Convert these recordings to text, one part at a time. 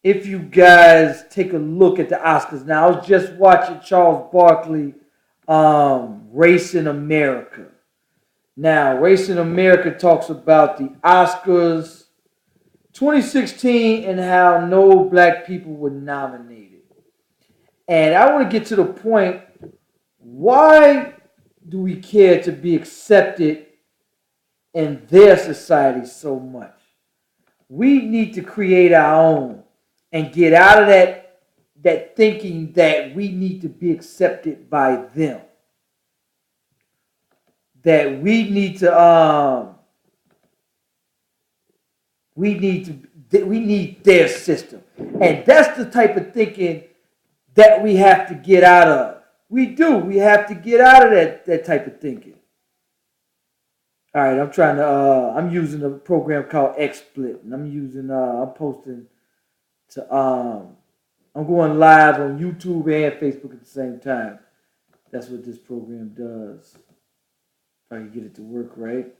if you guys take a look at the Oscars. Now, I was just watching Charles Barkley, Race in America. Now, Race in America talks about the Oscars 2016 and how no black people were nominated. And I want to get to the point, why do we care to be accepted in their society so much? We need to create our own and get out of that thinking that we need to be accepted by them. That we need their system. And that's the type of thinking that we have to get out of. We do. We have to get out of that type of thinking. All right, I'm using a program called XSplit, and I'm posting to, I'm going live on YouTube and Facebook at the same time. That's what this program does. If I can get it to work right.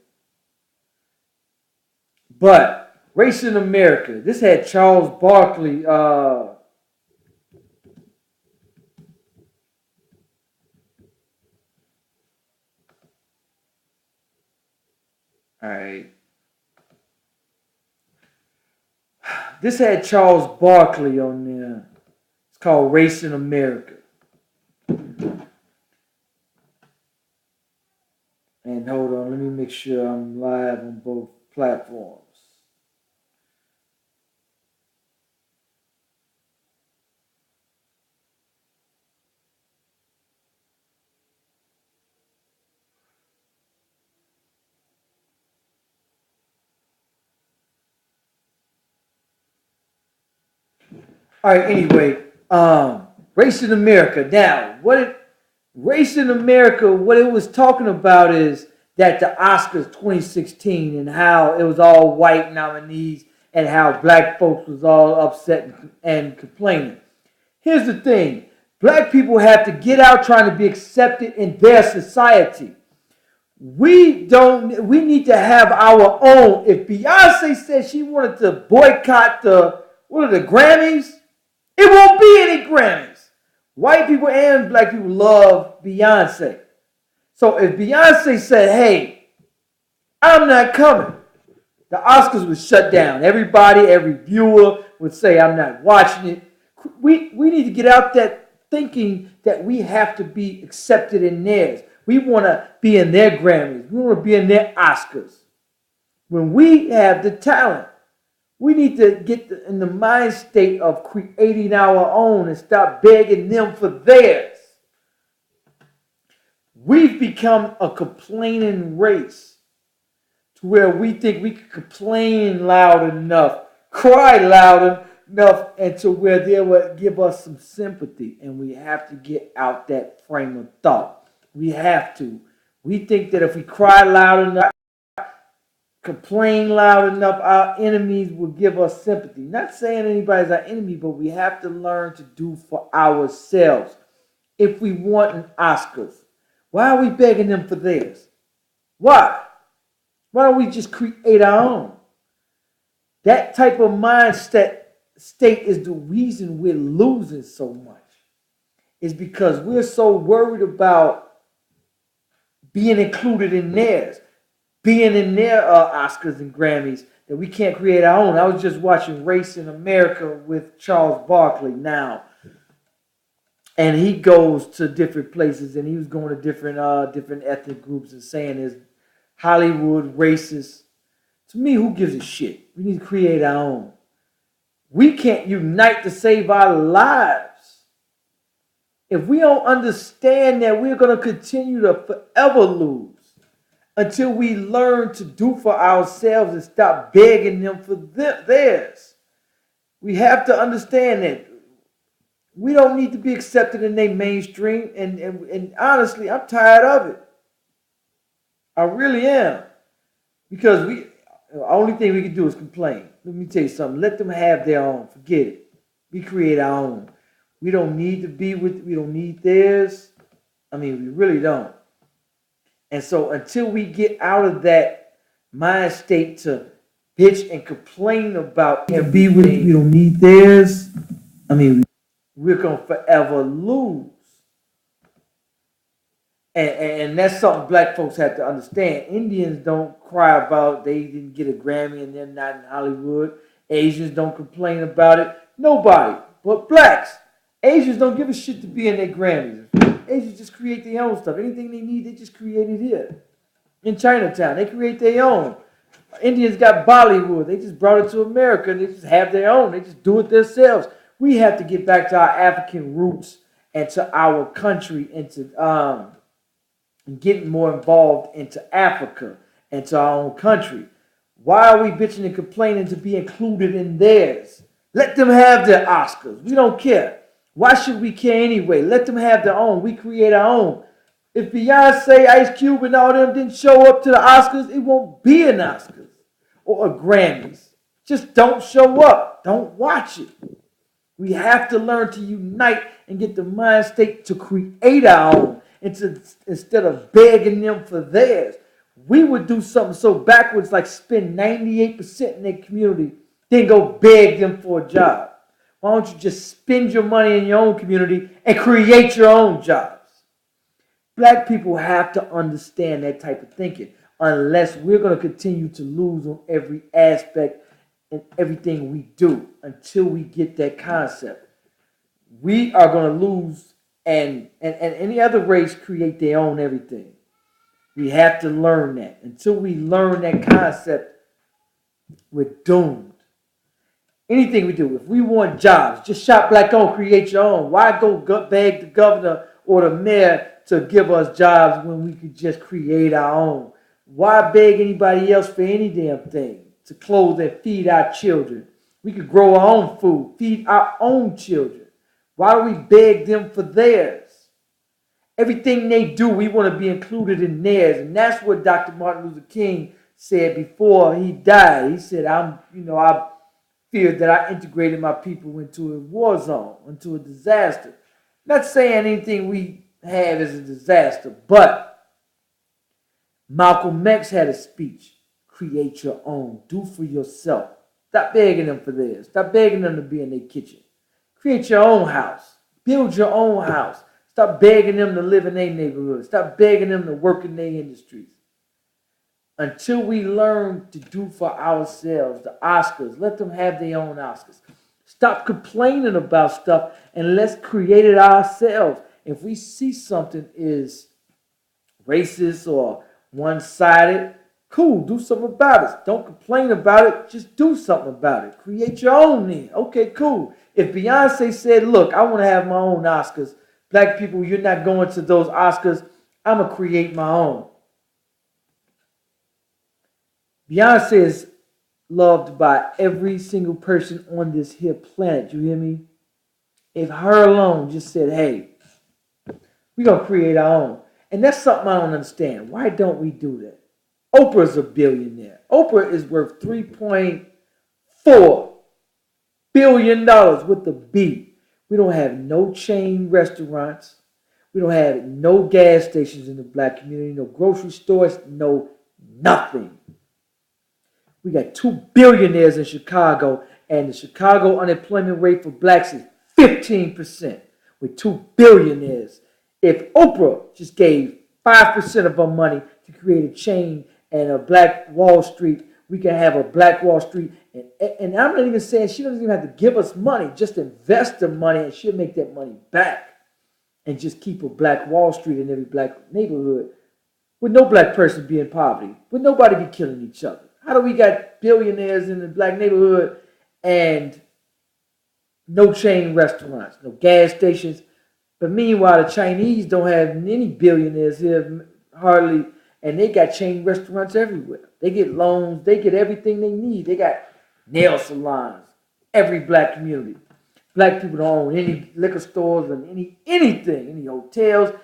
But Race in America, this had Charles Barkley, all right. This had Charles Barkley on there. It's called Race in America. And hold on, let me make sure I'm live on both platforms. All right, anyway, Race in America. Now, Race in America, what it was talking about is that the Oscars 2016 and how it was all white nominees and how black folks was all upset and complaining. Here's the thing. Black people have to get out trying to be accepted in their society. We need to have our own. If Beyonce said she wanted to boycott the Grammys, it won't be any Grammys. White people and black people love Beyonce. So if Beyonce said, hey, I'm not coming, the Oscars would shut down. Every viewer would say, I'm not watching it. We need to get out that thinking that we have to be accepted in theirs. We want to be in their Grammys. We want to be in their Oscars. When we have the talent, we need to get in the mind state of creating our own and stop begging them for theirs. We've become a complaining race to where we think we can complain loud enough, cry loud enough, and to where they will give us some sympathy. And we have to get out that frame of thought. We have to. We think that if we cry loud enough, complain loud enough, our enemies will give us sympathy. Not saying anybody's our enemy, but we have to learn to do for ourselves. If we want an Oscars, why are we begging them for theirs? Why? Why don't we just create our own? That type of mindset state is the reason we're losing so much. It's because we're so worried about being included in theirs, being in their Oscars and Grammys, that we can't create our own. I was just watching Race in America with Charles Barkley now. And he goes to different places, and he was going to different ethnic groups and saying is Hollywood racist. To me, who gives a shit? We need to create our own. We can't unite to save our lives. If we don't understand that, we're going to continue to forever lose until we learn to do for ourselves and stop begging them for theirs. We have to understand that we don't need to be accepted in their mainstream. And honestly, I'm tired of it. I really am. Because the only thing we can do is complain. Let me tell you something. Let them have their own. Forget it. We create our own. We don't need to we don't need theirs. I mean, we really don't. And so until we get out of that mind state to bitch and complain about everything. We don't need theirs. I mean, we're going to forever lose. And that's something black folks have to understand. Indians don't cry about they didn't get a Grammy and they're not in Hollywood. Asians don't complain about it. Nobody but blacks. Asians don't give a shit to be in their Grammys. Asians just create their own stuff. Anything they need, they just create it here. In Chinatown, they create their own. Indians got Bollywood. They just brought it to America and they just have their own. They just do it themselves. We have to get back to our African roots and to our country and to getting more involved into Africa and to our own country. Why are we bitching and complaining to be included in theirs? Let them have their Oscars. We don't care. Why should we care anyway? Let them have their own. We create our own. If Beyonce, Ice Cube, and all them didn't show up to the Oscars, it won't be an Oscars or a Grammys. Just don't show up. Don't watch it. We have to learn to unite and get the mind state to create our own. Instead of begging them for theirs, we would do something so backwards like spend 98% in their community, then go beg them for a job. Why don't you just spend your money in your own community and create your own jobs? Black people have to understand that type of thinking, unless we're going to continue to lose on every aspect and everything we do until we get that concept. We are going to lose. And any other race create their own everything. We have to learn that. Until we learn that concept, we're doomed. Anything we do, if we want jobs, just shop black owned, create your own. Why go beg the governor or the mayor to give us jobs when we could just create our own? Why beg anybody else for any damn thing to clothe and feed our children? We could grow our own food, feed our own children. Why do we beg them for theirs? Everything they do, we want to be included in theirs. And that's what Dr. Martin Luther King said before he died. He said, I feared that I integrated my people into a war zone, into a disaster. Not saying anything we have is a disaster, but Malcolm X had a speech. Create your own. Do for yourself. Stop begging them for theirs. Stop begging them to be in their kitchen. Create your own house. Build your own house. Stop begging them to live in their neighborhood. Stop begging them to work in their industries. Until we learn to do for ourselves, the Oscars, let them have their own Oscars. Stop complaining about stuff and let's create it ourselves. If we see something is racist or one-sided, cool, do something about it. Don't complain about it, just do something about it. Create your own then. Okay, cool. If Beyonce said, look, I want to have my own Oscars, black people, you're not going to those Oscars, I'm going to create my own. Beyonce is loved by every single person on this here planet. You hear me? If her alone just said, hey, we're going to create our own. And that's something I don't understand. Why don't we do that? Oprah's a billionaire. Oprah is worth $3.4 billion with a B. We don't have no chain restaurants. We don't have no gas stations in the black community, no grocery stores, no nothing. We got 2 billionaires in Chicago, and the Chicago unemployment rate for blacks is 15% with 2 billionaires. If Oprah just gave 5% of her money to create a chain and a Black Wall Street, we can have a Black Wall Street. And I'm not even saying she doesn't even have to give us money. Just invest the money and she'll make that money back. And just keep a Black Wall Street in every black neighborhood with no black person be in poverty, with nobody be killing each other. How do we got billionaires in the black neighborhood and no chain restaurants, no gas stations? But meanwhile, the Chinese don't have any billionaires here, hardly, and they got chain restaurants everywhere. They get loans, they get everything they need. They got nail salons, every black community. Black people don't own any liquor stores and anything, any hotels,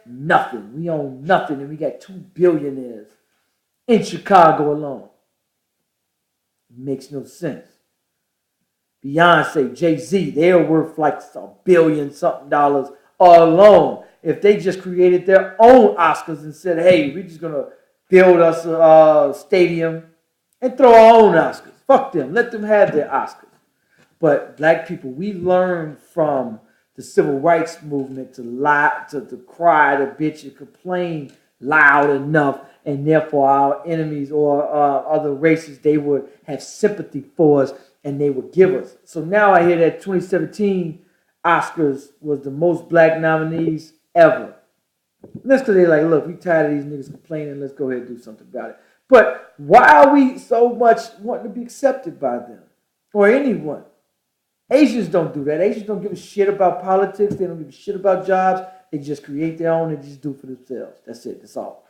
nothing. We own nothing, and we got 2 billionaires in Chicago alone. It makes no sense. Beyonce, Jay-Z, they're worth like $1 billion something alone. If they just created their own Oscars and said, hey, we're just going to build us a stadium and throw our own Oscars. Fuck them. Let them have their Oscars. But black people, we learned from the civil rights movement to lie, to cry, to bitch, and complain loud enough, and therefore our enemies or other races, they would have sympathy for us and they would give us. So now I hear that 2017 Oscars was the most black nominees ever. That's because they're like, look, we tired of these niggas complaining. Let's go ahead and do something about it. But why are we so much wanting to be accepted by them or anyone? Asians don't do that. Asians don't give a shit about politics. They don't give a shit about jobs. They just create their own and just do it for themselves. That's it. That's all.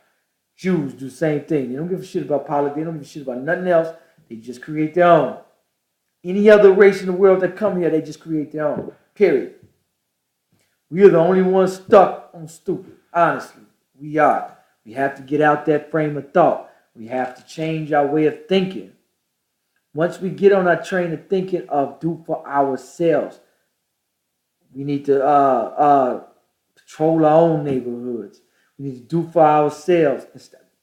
Jews do the same thing. They don't give a shit about politics. They don't give a shit about nothing else. They just create their own. Any other race in the world that come here, they just create their own. Period. We are the only ones stuck on stupid. Honestly, we are. We have to get out that frame of thought. We have to change our way of thinking. Once we get on our train of thinking of do for ourselves, we need to patrol our own neighborhoods. We need to do for ourselves,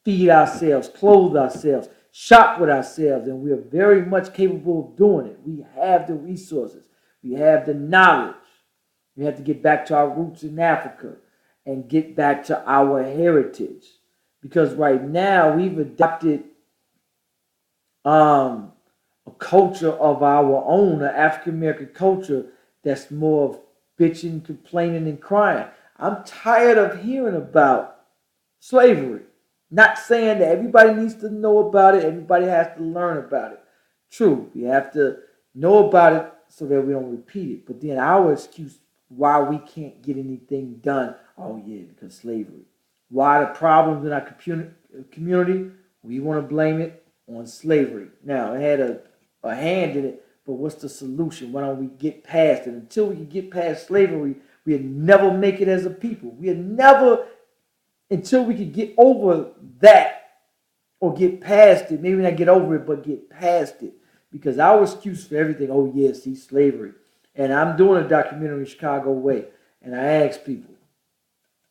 feed ourselves, clothe ourselves, shop with ourselves, and we are very much capable of doing it. We have the resources. We have the knowledge. We have to get back to our roots in Africa and get back to our heritage. Because right now we've adopted a culture of our own, an African-American culture that's more of bitching, complaining, and crying. I'm tired of hearing about slavery. Not saying that everybody needs to know about it, everybody has to learn about it. True, we have to know about it so that we don't repeat it. But then our excuse why we can't get anything done, oh yeah, because slavery. Why the problems in our community, we want to blame it on slavery. Now, it had a hand in it, but what's the solution? Why don't we get past it? Until we can get past slavery, we'll never make it as a people. We'll never, until we can get over that or get past it, maybe not get over it, but get past it. Because our excuse for everything, oh yeah, see, slavery. And I'm doing a documentary, Chicago Way, and I ask people,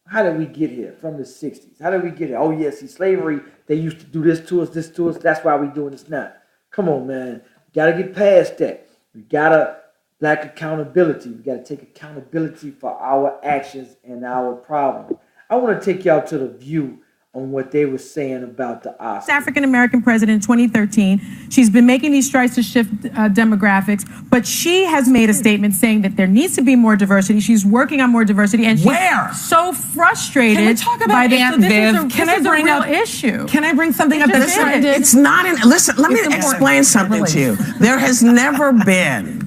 how did we get here from the 60s? How did we get here? Oh, yeah, see, slavery, they used to do this to us, that's why we're doing this now. Come on, man. We got to get past that. We got to lack accountability. We got to take accountability for our actions and our problems. I want to take y'all to The View on what they were saying about the Oscars. African-American president in 2013. She's been making these strides to shift demographics, but she has made a statement saying that there needs to be more diversity. She's working on more diversity, and she's so frustrated. Can we talk about Aunt Viv? Can I bring up issue? Can I bring something up? Listen, it's not an. Listen, let me explain something to you. There has never been,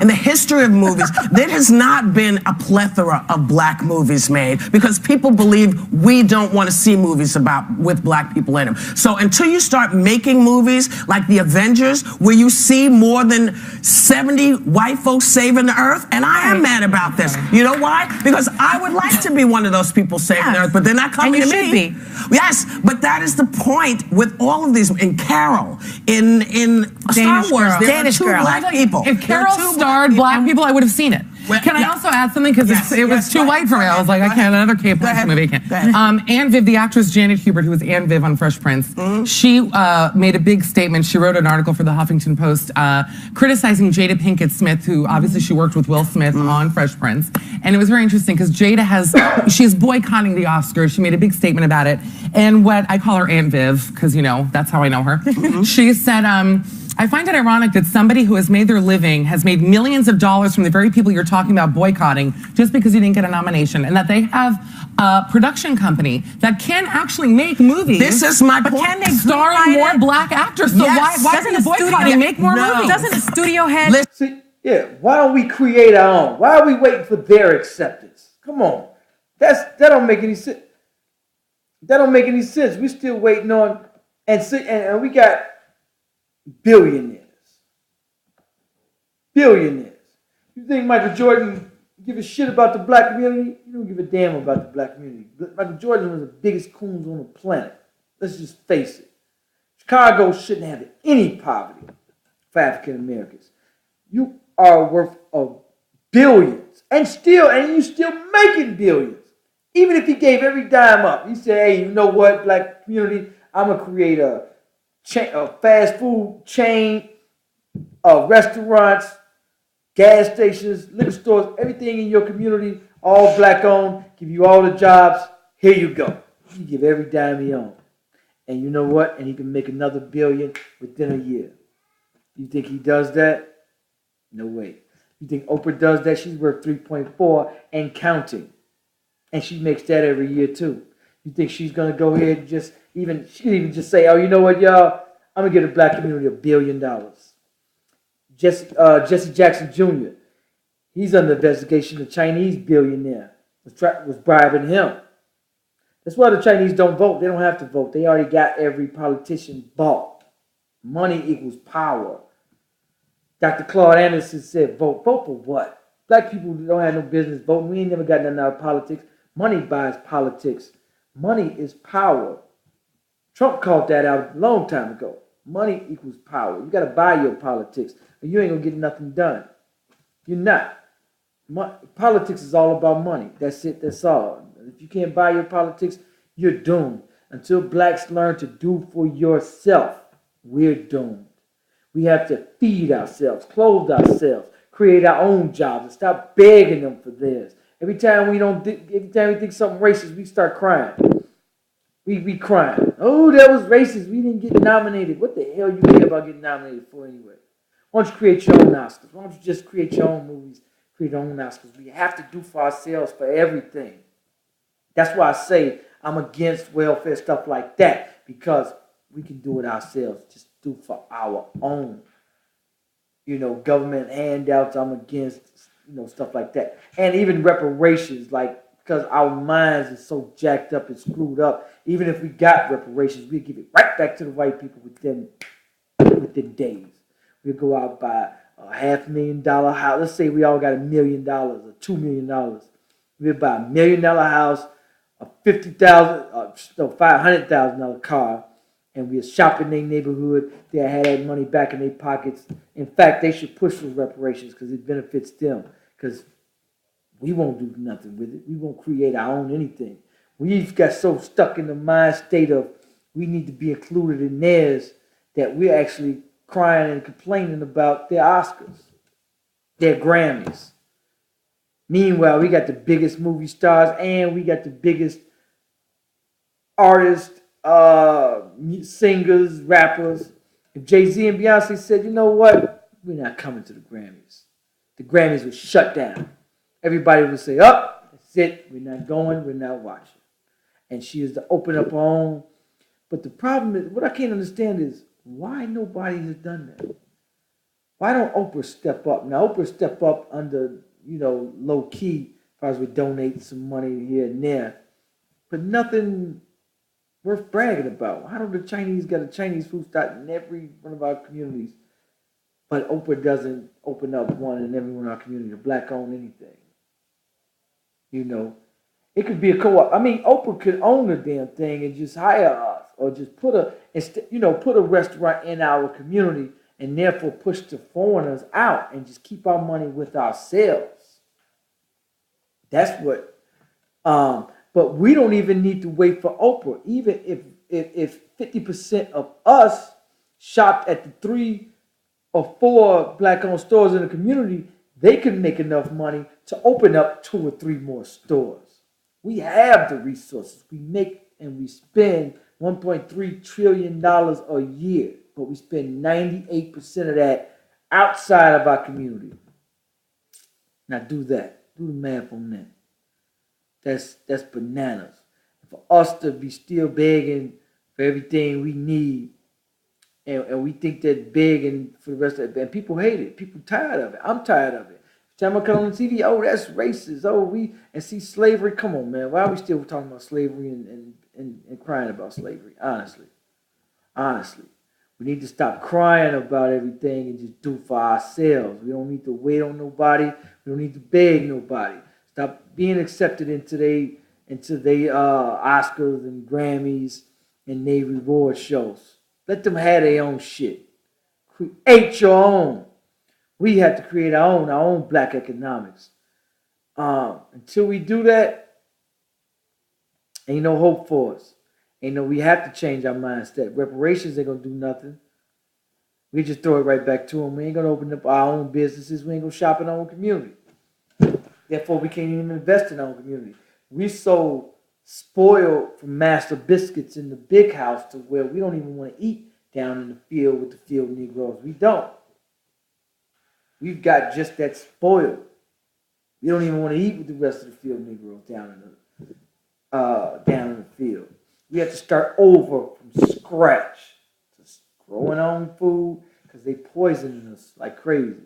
in the history of movies, there has not been a plethora of black movies made because people believe we don't want to see movies with black people in them. So until you start making movies like The Avengers, where you see more than 70 white folks saving the earth, and I am mad about this. You know why? Because I would like to be one of those people saving the earth, but they're not coming to me. And you should be. Yes, but that is the point with all of these. In Carol, in Star Wars, there are two black people. If Carol starred black people, I would have seen it. Can I also add something? Because it was too white for me. I was like, I can't, another K-pop movie, I can't. Ann Viv, the actress Janet Hubert, who was Ann Viv on Fresh Prince, she made a big statement. She wrote an article for the Huffington Post criticizing Jada Pinkett Smith, who obviously she worked with Will Smith on Fresh Prince. And it was very interesting because Jada she's boycotting the Oscars. She made a big statement about it. And what I call her Aunt Viv, because, you know, that's how I know her. She said, I find it ironic that somebody who has made their living has made millions of dollars from the very people you're talking about boycotting just because you didn't get a nomination, and that they have a production company that can actually make movies. This is my point. But can they star more black actors? So why are you boycotting? Make more movies. Doesn't the studio head... See, why don't we create our own? Why are we waiting for their acceptance? Come on. That don't make any sense. That don't make any sense. We're still waiting on... And we got... Billionaires. You think Michael Jordan give a shit about the black community? You don't give a damn about the black community. Michael Jordan was the biggest coons on the planet. Let's just face it. Chicago shouldn't have any poverty for African Americans. You are worth of billions, and you still making billions. Even if he gave every dime up, he said, "Hey, you know what, black community? I'm gonna create a fast food chain, restaurants, gas stations, liquor stores, everything in your community, all black owned, give you all the jobs. Here you go. You give every dime he owns. And you know what? And he can make another billion within a year. You think he does that? No way. You think Oprah does that? She's worth 3.4 and counting. And she makes that every year too. You think she's gonna go ahead and she can even just say, oh, you know what, y'all? I'm gonna give the black community $1 billion. Jesse Jackson Jr. He's under investigation. The Chinese billionaire was bribing him. That's why the Chinese don't vote. They don't have to vote. They already got every politician bought. Money equals power. Dr. Claude Anderson said, vote. Vote for what? Black people don't have no business voting. We ain't never got nothing out of politics. Money buys politics. Money is power. Trump called that out a long time ago. Money equals power. You got to buy your politics, or you ain't going to get nothing done. You're not. Politics is all about money. That's it. That's all. If you can't buy your politics, you're doomed. Until blacks learn to do for yourself, we're doomed. We have to feed ourselves, clothe ourselves, create our own jobs, and stop begging them for theirs. Every time we think something racist, we start crying. We crying. Oh, that was racist. We didn't get nominated. What the hell you care about getting nominated for anyway? Why don't you create your own Oscars? Why don't you just create your own movies, create your own Oscars? We have to do for ourselves for everything. That's why I say I'm against welfare stuff like that, because we can do it ourselves. Just do for our own. Government handouts, I'm against, stuff like that. And even reparations, because our minds are so jacked up and screwed up, even if we got reparations, we'd give it right back to the white people within days. We'll go out buy a $500,000 house. Let's say we all got $1 million or $2 million. We'll buy $1 million house, a $500,000 car, and we'll shop in their neighborhood. They'll have that money back in their pockets. In fact, they should push for reparations because it benefits them. Because we won't do nothing with it. We won't create our own anything. We've got so stuck in the mind state of we need to be included in theirs that we're actually crying and complaining about their Oscars, their Grammys. Meanwhile, we got the biggest movie stars and we got the biggest artists, singers, rappers. If Jay-Z and Beyonce said, you know what, we're not coming to the Grammys, the Grammys would shut down. Everybody would say, oh, that's it, we're not going, we're not watching. And she is to open up her own. But the problem is, what I can't understand is, why nobody has done that? Why don't Oprah step up? Now, Oprah step up under, low key, as far as we donate some money here and there, but nothing worth bragging about. Why don't the Chinese got a Chinese food stop in every one of our communities, but Oprah doesn't open up one in every one of our communities, a black-owned anything? It could be a co-op. I mean, Oprah could own the damn thing and just hire us, or just put a restaurant in our community and therefore push the foreigners out and just keep our money with ourselves. That's what. But we don't even need to wait for Oprah. Even if 50% of us shopped at the 3 or 4 black-owned stores in the community, they could make enough money to open up 2 or 3 more stores. We have the resources. We make and we spend $1.3 trillion a year, but we spend 98% of that outside of our community. Now do that. Do the math on that. That's bananas. For us to be still begging for everything we need, and we think that begging for the rest of it, and people hate it. People tired of it. I'm tired of it. Every time I come on TV, oh, that's racist. Oh, and see slavery. Come on, man. Why are we still talking about slavery and crying about slavery? Honestly. We need to stop crying about everything and just do for ourselves. We don't need to wait on nobody. We don't need to beg nobody. Stop being accepted into they Oscars and Grammys and they reward shows. Let them have their own shit. Create your own. We have to create our own black economics. Until we do that, ain't no hope for us. We have to change our mindset. Reparations ain't gonna do nothing. We just throw it right back to them. We ain't gonna open up our own businesses. We ain't gonna shop in our own community. Therefore, we can't even invest in our own community. We so spoiled from Master Biscuits in the big house to where we don't even want to eat down in the field with the field Negroes. We don't. We've got just that spoiled. We don't even want to eat with the rest of the field Negroes down in the field. We have to start over from scratch, just growing our own food because they poisoning us like crazy.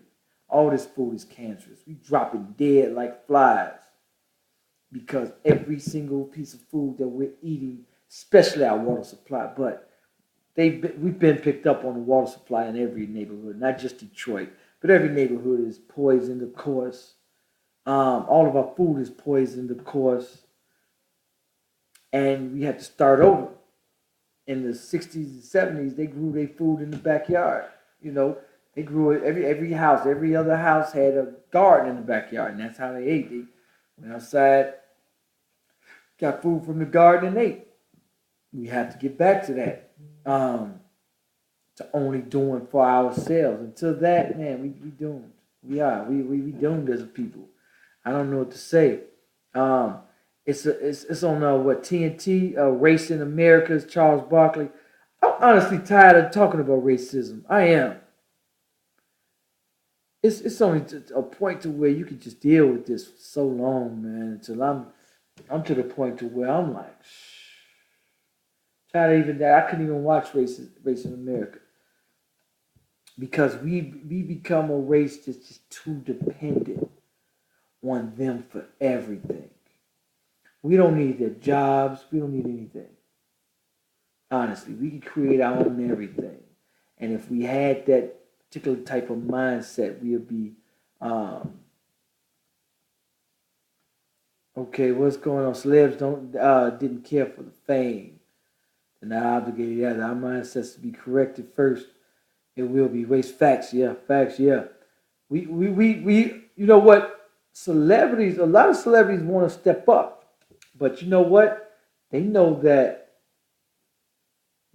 All this food is cancerous. We dropping dead like flies because every single piece of food that we're eating, especially our water supply, but we've been picked up on the water supply in every neighborhood, not just Detroit, but every neighborhood is poisoned, of course. All of our food is poisoned, of course. And we had to start over. In the 60s and 70s, they grew their food in the backyard. They grew it. Every house, every other house had a garden in the backyard, and that's how they ate. They went outside, got food from the garden, and ate. We have to get back to that. To only doing for ourselves. Until that, man, we doomed. We are. We doomed as a people. I don't know what to say. It's on what TNT, Race in America's Charles Barkley. I'm honestly tired of talking about racism. I am. It's only a point to where you can just deal with this for so long, man. Until I'm to the point to where I'm like, tired of even that. I couldn't even watch Race in America because we become a race that's just too dependent on them for everything. We don't need their jobs. We don't need anything. Honestly, we can create our own everything. And if we had that particular type of mindset, we would be, okay, what's going on? Celebs didn't care for the fame. They're not obligated yet. Our mindsets to be corrected first. It will be race facts, yeah. We you know what? A lot of celebrities want to step up. But you know what? They know that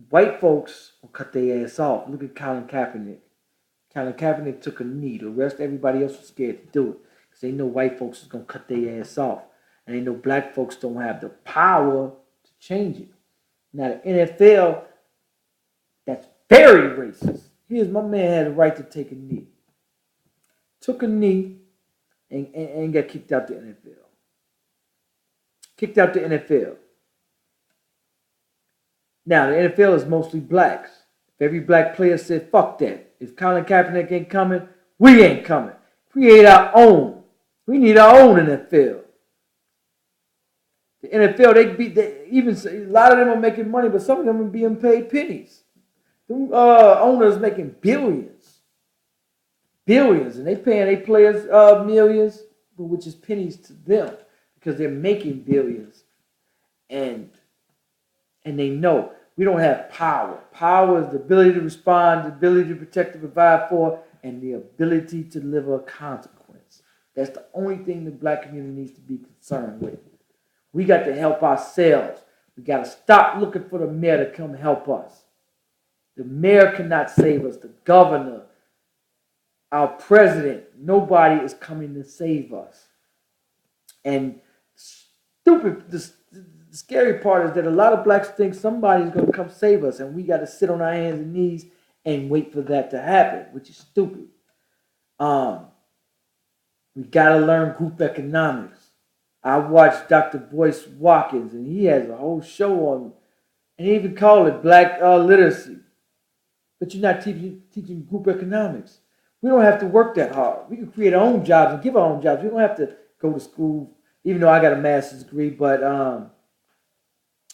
white folks will cut their ass off. Look at Colin Kaepernick. Colin Kaepernick took a knee. The rest, everybody else was scared to do it. Because they know white folks is going to cut their ass off. And they know black folks don't have the power to change it. Now, the NFL, that's very racist. Here's my man had the right to take a knee. Took a knee and got kicked out the NFL. Kicked out the NFL. Now, the NFL is mostly blacks. If every black player said, fuck that. If Colin Kaepernick ain't coming, we ain't coming. Create our own. We need our own NFL. The NFL, even a lot of them are making money, but some of them are being paid pennies. The owners making billions. Billions. And they paying their players millions, which is pennies to them. Because they're making billions. And they know we don't have power. Power is the ability to respond, the ability to protect and provide for, and the ability to deliver a consequence. That's the only thing the black community needs to be concerned with. We got to help ourselves. We got to stop looking for the mayor to come help us. The mayor cannot save us. The governor, our president, nobody is coming to save us. And the scary part is that a lot of blacks think somebody's going to come save us, and we got to sit on our hands and knees and wait for that to happen, which is stupid. We got to learn group economics. I watched Dr. Boyce Watkins, and he has a whole show on, and he even called it black literacy. But you're not teaching group economics. We don't have to work that hard. We can create our own jobs and give our own jobs. We don't have to go to school, even though I got a master's degree, but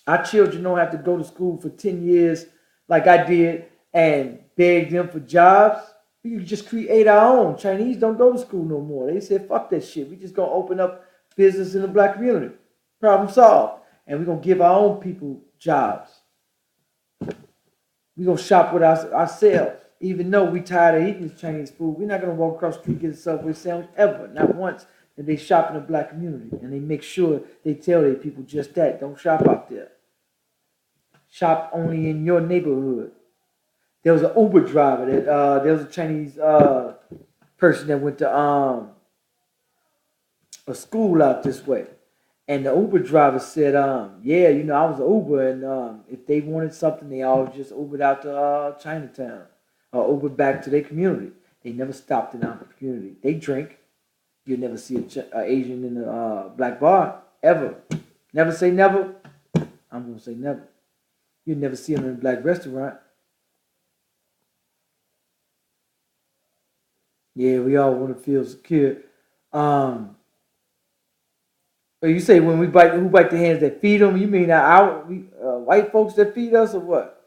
our children don't have to go to school for 10 years like I did and beg them for jobs. We can just create our own. Chinese don't go to school no more. They said, fuck that shit. We just going to open up business in the black community. Problem solved. And we're going to give our own people jobs. We're going to shop with ourselves. Even though we tired of eating this Chinese food, we're not going to walk across the street and get a Subway sandwich ever. Not once. And they shop in the black community, and they make sure they tell their people just that. Don't shop out there. shop only in your neighborhood. There was an Uber driver that there was a Chinese person that went to a school out this way. And the Uber driver said, yeah, I was an Uber, and if they wanted something, they always just Ubered out to Chinatown or Ubered back to their community. They never stopped in our community. They drink. You'll never see an Asian in a black bar, ever. Never say never. I'm going to say never. You'll never see them in a black restaurant. Yeah, we all want to feel secure. But you say when who bite the hands that feed them? You mean white folks that feed us or what?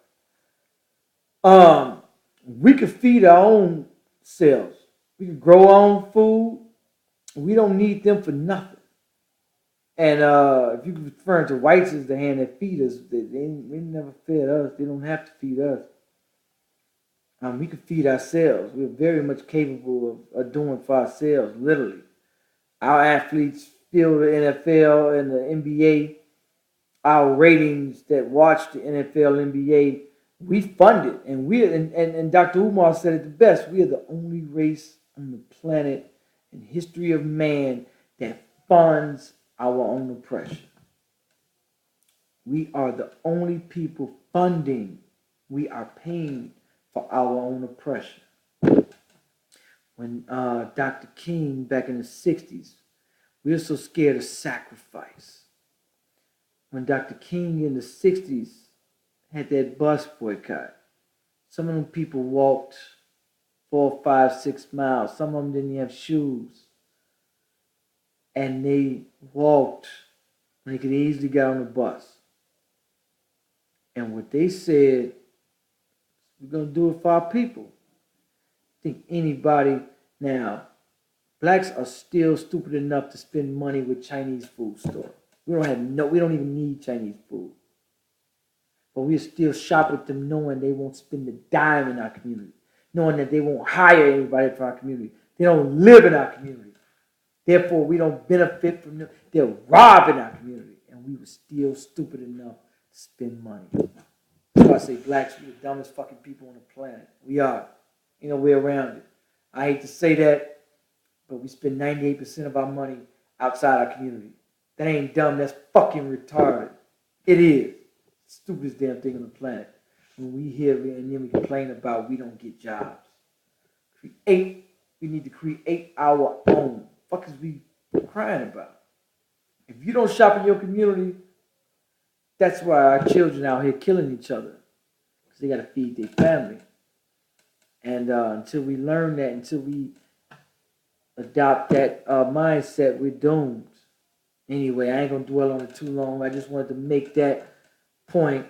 We can feed our own selves. We can grow our own food. We don't need them for nothing. And if you're referring to whites as the hand that feed us, they never fed us. They don't have to feed us. We can feed ourselves. We're very much capable of doing for ourselves, literally. Our athletes feel the NFL and the NBA, our ratings that watch the NFL, NBA, we fund it. And Dr. Umar said it the best. We are the only race on the planet in history of man that funds our own oppression. We are the only people funding. We are paying for our own oppression. When Dr. King back in the 60s, we were so scared of sacrifice. When Dr. King in the 60s had that bus boycott, some of them people walked 4, 5, 6 miles. Some of them didn't have shoes. And they walked when they could easily get on the bus. And what they said, we're going to do it for our people. I think anybody now, blacks are still stupid enough to spend money with Chinese food store. We don't even need Chinese food. But we still shop with them knowing they won't spend a dime in our community. Knowing that they won't hire anybody for our community. They don't live in our community. Therefore, we don't benefit from them. They're robbing our community. And we were still stupid enough to spend money. That's why I say blacks, we're the dumbest fucking people on the planet. We are. Ain't no way around it. I hate to say that, but we spend 98% of our money outside our community. That ain't dumb. That's fucking retarded. It is. Stupidest damn thing on the planet. When we hear and then we complain about we don't get jobs. We need to create our own. What the fuck is we crying about? If you don't shop in your community, that's why our children out here killing each other. Because they got to feed their family. And until we learn that, until we adopt that mindset, we're doomed. Anyway, I ain't going to dwell on it too long. I just wanted to make that point.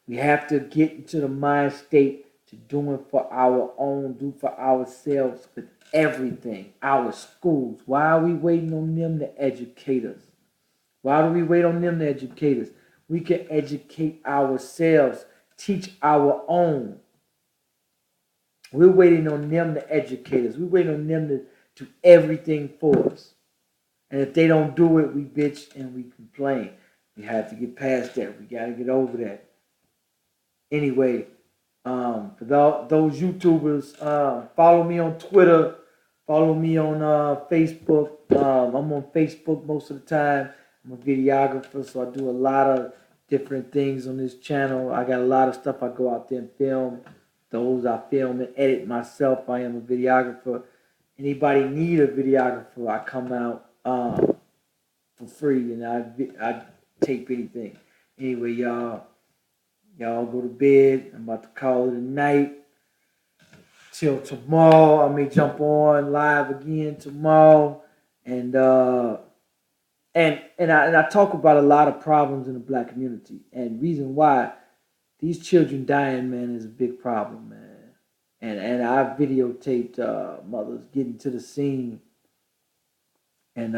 We have to get into the mind state to doing for our own, do for ourselves with everything. Our schools. Why are we waiting on them to educate us? Why do we wait on them to educate us? We can educate ourselves, teach our own. We're waiting on them to educate us. We're waiting on them to do everything for us. And if they don't do it, we bitch and we complain. We have to get past that. We got to get over that. Anyway, for those YouTubers, follow me on Twitter. Follow me on Facebook. I'm on Facebook most of the time. I'm a videographer, so I do a lot of different things on this channel. I got a lot of stuff I go out there and film. Those I film and edit myself. I am a videographer. Anybody need a videographer, I come out for free and I tape anything. Anyway, y'all go to bed. I'm about to call it a night. Till tomorrow, I may jump on live again tomorrow, and I talk about a lot of problems in the black community, and reason why these children dying, man, is a big problem, man. And I videotaped mothers getting to the scene, and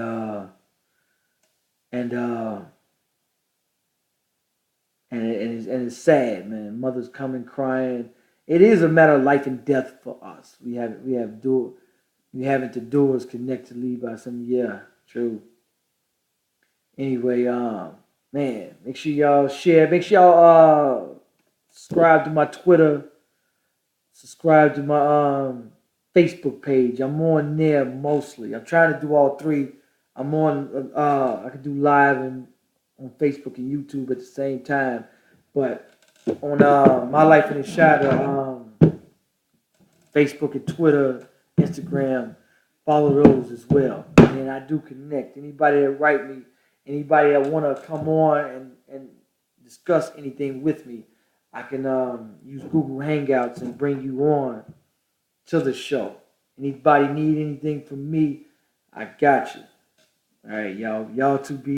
it's sad, man. Mothers coming crying. It is a matter of life and death for us. We having to doors connect to leave by some, yeah, true. Anyway, Man, make sure y'all share. Make sure y'all subscribe to my Twitter. Subscribe to my Facebook page. I'm on there mostly. I'm trying to do all three. I'm on. I can do live and on Facebook and YouTube at the same time. But on My Life in the Shadow, Facebook and Twitter, Instagram, follow those as well. And I do connect. Anybody that write me, anybody that want to come on and discuss anything with me, I can use Google Hangouts and bring you on to the show. Anybody need anything from me, I got you. All right, y'all two be